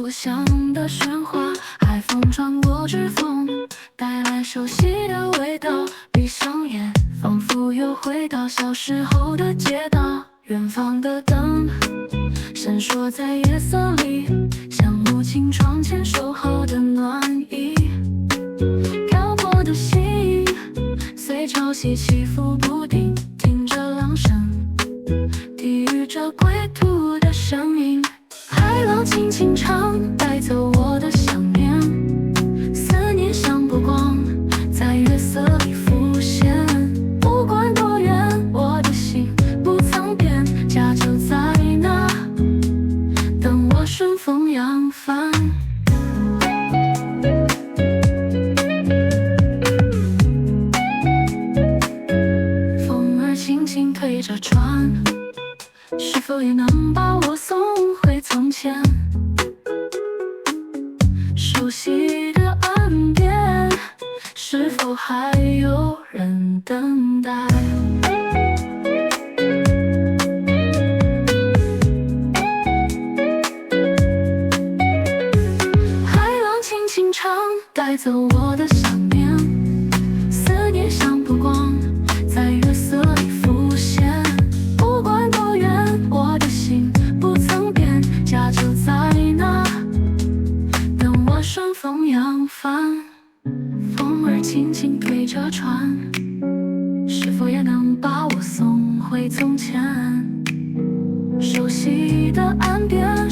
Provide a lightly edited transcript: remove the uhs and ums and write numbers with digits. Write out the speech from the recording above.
故乡的喧哗，海风穿过指缝，带来熟悉的味道。闭上眼，仿佛又回到小时候的街道。远方的灯闪烁在夜色里，像母亲窗前守候的暖意。漂泊的心随潮汐起伏不定，听着浪声，低语着归途的声音。海浪轻轻唱，带走我的想念，思念像波光，在月色里浮现。不管多远，我的心不曾变，家就在那，等我顺风扬帆。风儿轻轻推着船，是否也能把我送回从前？熟悉的岸边，是否还有人等待？海浪轻轻唱，带走我的想念，思念像波光，在月色里浮现。不管多远，我的心不曾变，家就在那，等我顺风扬帆。风儿轻轻推着船，是否也能把我送回从前？熟悉的岸边，